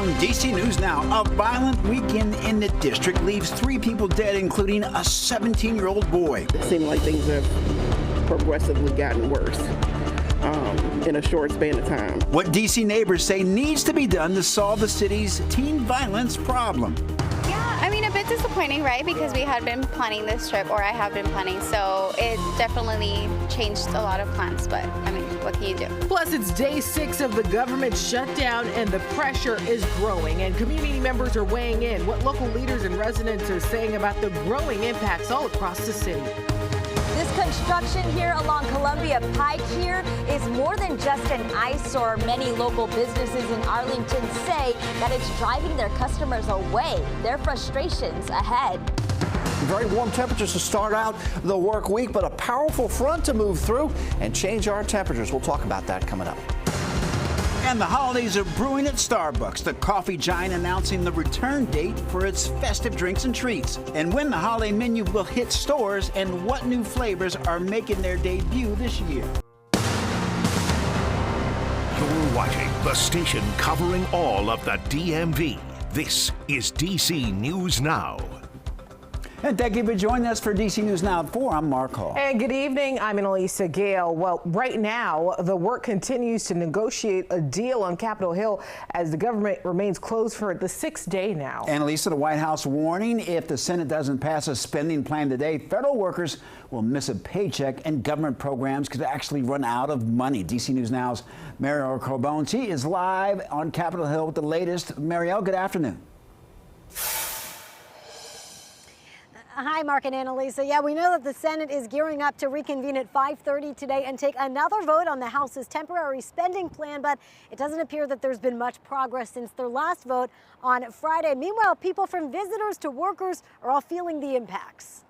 On DC News Now, a violent weekend in the district leaves 3 people dead, including a 17-year-old boy. It seemed like things have progressively gotten worse in a short span of time. What DC neighbors say needs to be done to solve the city's teen violence problem. Yeah, I mean, a bit disappointing, right? Because we had been planning this trip, or I have been planning, so it definitely changed a lot of plans, but I mean, what can you do? Plus, it's day 6 of the government shutdown, and the pressure is growing, and community members are weighing in. What local leaders and residents are saying about the growing impacts all across the city. This construction here along Columbia Pike here is more than just an eyesore. Many local businesses in Arlington say that it's driving their customers away. Their frustrations ahead. Very warm temperatures to start out the work week, but a powerful front to move through and change our temperatures. We'll talk about that coming up. And the holidays are brewing at Starbucks, the coffee giant announcing the return date for its festive drinks and treats, and when the holiday menu will hit stores, and what new flavors are making their debut this year. You're watching the station covering all of the DMV. This is DC News Now. And thank you for joining us for DC News Now at 4. I'm Mark Hall. And good evening. I'm Annalisa Gale. Well, right now, the work continues to negotiate a deal on Capitol Hill as the government remains closed for the 6th day now. Annalisa, the White House warning if the Senate doesn't pass a spending plan today, federal workers will miss a paycheck and government programs could actually run out of money. DC News Now's Marielle Carbone, she is live on Capitol Hill with the latest. Marielle, good afternoon. Hi, Mark and Annalisa. Yeah, we know that the Senate is gearing up to reconvene at 5:30 today and take another vote on the House's temporary spending plan, but it doesn't appear that there's been much progress since their last vote on Friday. Meanwhile, people from visitors to workers are all feeling the impacts.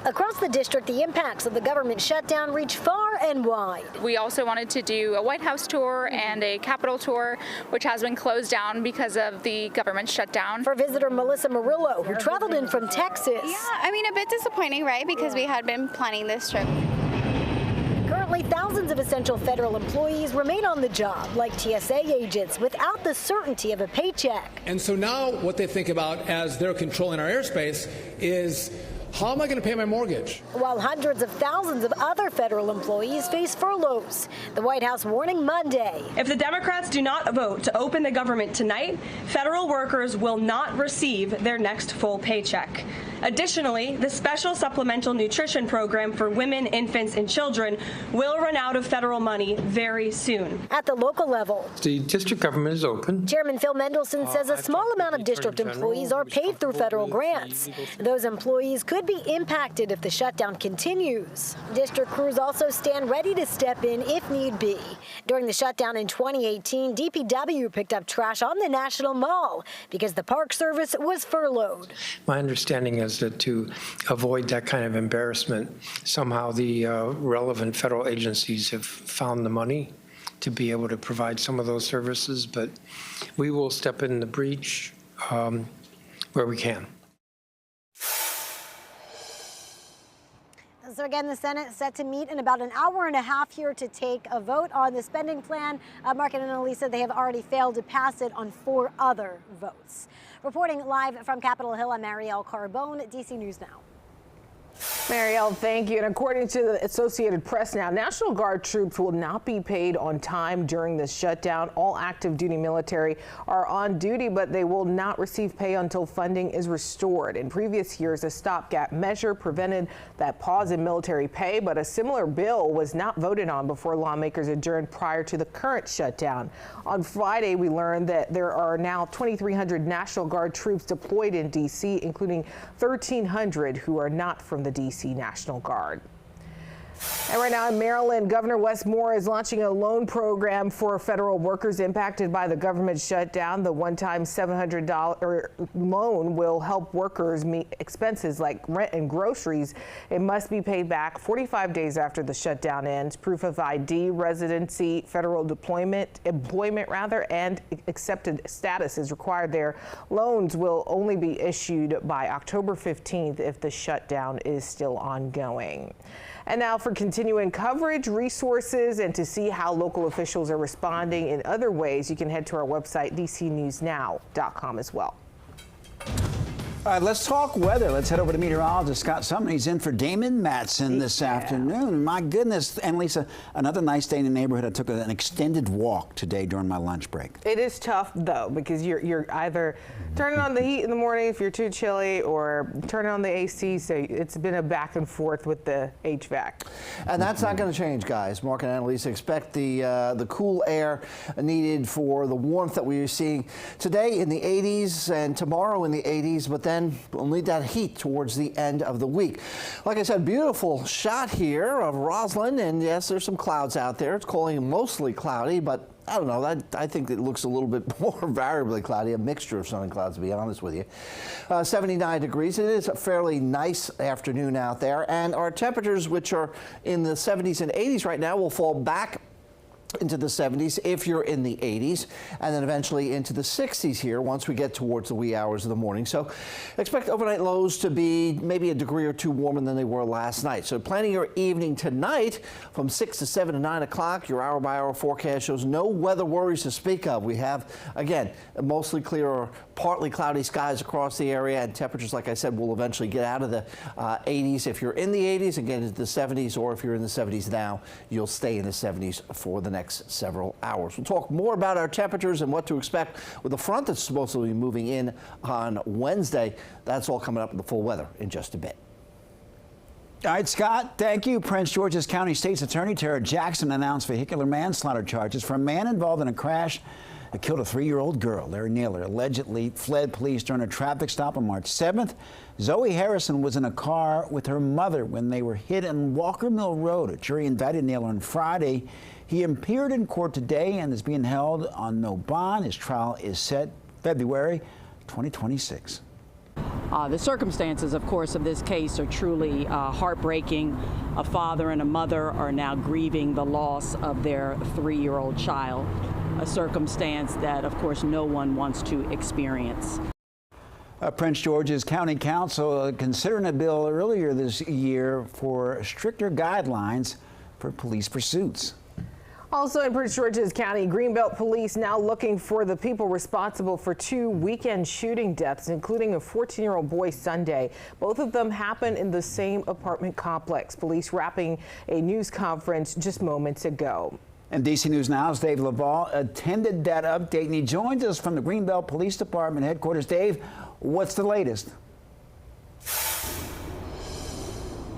Across the district, the impacts of the government shutdown reach far and wide. We also wanted to do a White House tour and a Capitol tour, which has been closed down because of the government shutdown. For visitor Melissa Murillo, who traveled in from Texas. Yeah, I mean, a bit disappointing, right? Because we had been planning this trip. Currently, thousands of essential federal employees remain on the job, like TSA agents, without the certainty of a paycheck. And so now what they think about as they're controlling our airspace is, how am I going to pay my mortgage? While hundreds of thousands of other federal employees face furloughs. The White House warning Monday. If the Democrats do not vote to open the government tonight, federal workers will not receive their next full paycheck. Additionally, the special supplemental nutrition program for women, infants, and children will run out of federal money very soon. At the local level, the district government is open. Chairman Phil Mendelson says a small amount of district employees are paid through federal grants. Those employees could be impacted if the shutdown continues. District crews also stand ready to step in if need be. During the shutdown in 2018, DPW picked up trash on the National Mall because the Park Service was furloughed. My understanding is that to avoid that kind of embarrassment, somehow the relevant federal agencies have found the money to be able to provide some of those services, but we will step in the breach where we can. So again, the Senate is set to meet in about an hour and a half here to take a vote on the spending plan. Mark and Annalisa, they have already failed to pass it on 4 other votes. Reporting live from Capitol Hill, I'm Marielle Carbone, DC News Now. Marielle, thank you. And according to the Associated Press now, National Guard troops will not be paid on time during the shutdown. All active duty military are on duty, but they will not receive pay until funding is restored. In previous years, a stopgap measure prevented that pause in military pay, but a similar bill was not voted on before lawmakers adjourned prior to the current shutdown. On Friday, we learned that there are now 2,300 National Guard troops deployed in D.C., including 1,300 who are not from the D.C. National Guard. And right now in Maryland, Governor Wes Moore is launching a loan program for federal workers impacted by the government shutdown. The one-time $700 loan will help workers meet expenses like rent and groceries. It must be paid back 45 days after the shutdown ends. Proof of ID, residency, federal employment and accepted status is required there. Loans will only be issued by October 15th if the shutdown is still ongoing. And now for continuing coverage, resources, and to see how local officials are responding in other ways, you can head to our website, dcnewsnow.com as well. All right, let's talk weather. Let's head over to meteorologist Scott Sumner. He's in for Damon Matson this afternoon. My goodness, Annalisa, another nice day in the neighborhood. I took an extended walk today during my lunch break. It is tough, though, because you're either turning on the heat in the morning if you're too chilly or turning on the AC. So it's been a back and forth with the HVAC. And that's not going to change, guys. Mark and Annalisa expect the cool air needed for the warmth that we are seeing today in the 80s and tomorrow in the 80s, but then we'll need that heat towards the end of the week. Like I said, beautiful shot here of Roslyn, and yes, there's some clouds out there. It's calling mostly cloudy, but I don't know. I think it looks a little bit more variably cloudy, a mixture of sun and clouds, to be honest with you. 79 degrees. It is a fairly nice afternoon out there, and our temperatures, which are in the 70s and 80s right now, will fall back into the 70s if you're in the 80s, and then eventually into the 60s here once we get towards the wee hours of the morning. So expect overnight lows to be maybe a degree or two warmer than they were last night. So planning your evening tonight from 6 to 7 to 9 o'clock, your hour-by-hour forecast shows no weather worries to speak of. We have, again, mostly clear or partly cloudy skies across the area, and temperatures, like I said, will eventually get out of the 80s if you're in the 80s and get into the 70s, or if you're in the 70s now, you'll stay in the 70s for the next several hours. We'll talk more about our temperatures and what to expect with the front that's supposed to be moving in on Wednesday. That's all coming up in the full weather in just a bit. All right, Scott, thank you. Prince George's County State's Attorney Tara Jackson announced vehicular manslaughter charges for a man involved in a crash that killed a 3-year-old girl. Larry Naylor allegedly fled police during a traffic stop on March 7th. Zoe Harrison was in a car with her mother when they were hit on Walker Mill Road. A jury indicted Naylor on Friday. He appeared in court today and is being held on no bond. His trial is set February 2026. The circumstances, of course, of this case are truly heartbreaking. A father and a mother are now grieving the loss of their 3-year-old child, a circumstance that, of course, no one wants to experience. Prince George's County Council considering a bill earlier this year for stricter guidelines for police pursuits. Also in Prince George's County, Greenbelt Police now looking for the people responsible for 2 weekend shooting deaths, including a 14-year-old boy Sunday. Both of them happened in the same apartment complex. Police wrapping a news conference just moments ago. And DC News Now's Dave Laval attended that update, and he joins us from the Greenbelt Police Department headquarters. Dave, what's the latest?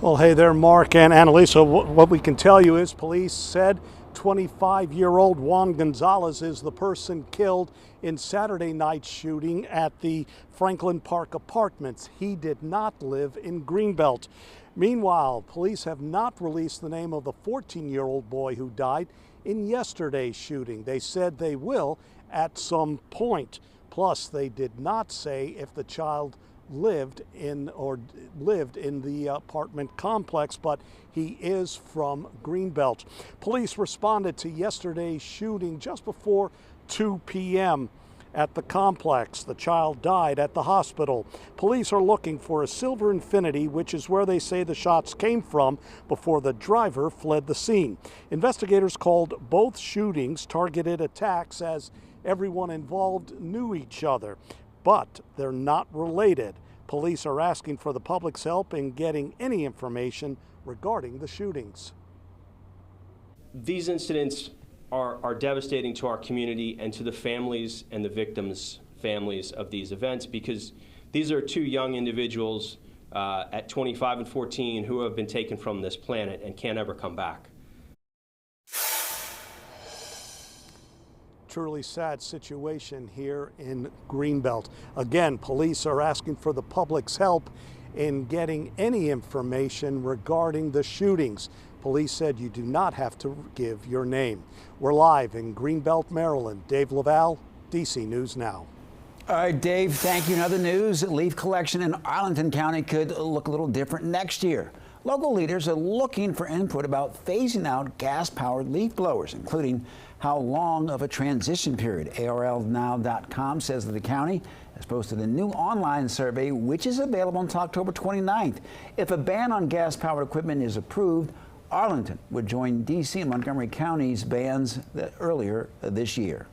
Well, hey there, Mark and Annalisa. What we can tell you is police said 25-year-old Juan Gonzalez is the person killed in Saturday night's shooting at the Franklin Park Apartments. He did not live in Greenbelt. Meanwhile, police have not released the name of the 14-year-old boy who died in yesterday's shooting. They said they will at some point. Plus, they did not say if the child lived in the apartment complex, but he is from Greenbelt. Police responded to yesterday's shooting just before 2 p.m. at the complex. The child died at the hospital. Police are looking for a silver Infiniti, which is where they say the shots came from before the driver fled the scene. Investigators called both shootings targeted attacks as everyone involved knew each other, but they're not related. Police are asking for the public's help in getting any information regarding the shootings. These incidents are devastating to our community and to the families and the victims' families of these events, because these are 2 young individuals at 25 and 14 who have been taken from this planet and can't ever come back. Truly sad situation here in Greenbelt. Again, police are asking for the public's help in getting any information regarding the shootings. Police said you do not have to give your name. We're live in Greenbelt, Maryland. Dave Laval, DC News Now. All right, Dave, thank you. In other news, leaf collection in Arlington County could look a little different next year. Local leaders are looking for input about phasing out gas-powered leaf blowers, including how long of a transition period. ARLnow.com says that the county has posted a new online survey, which is available until October 29th. If a ban on gas-powered equipment is approved, Arlington would join D.C. and Montgomery County's bans earlier this year.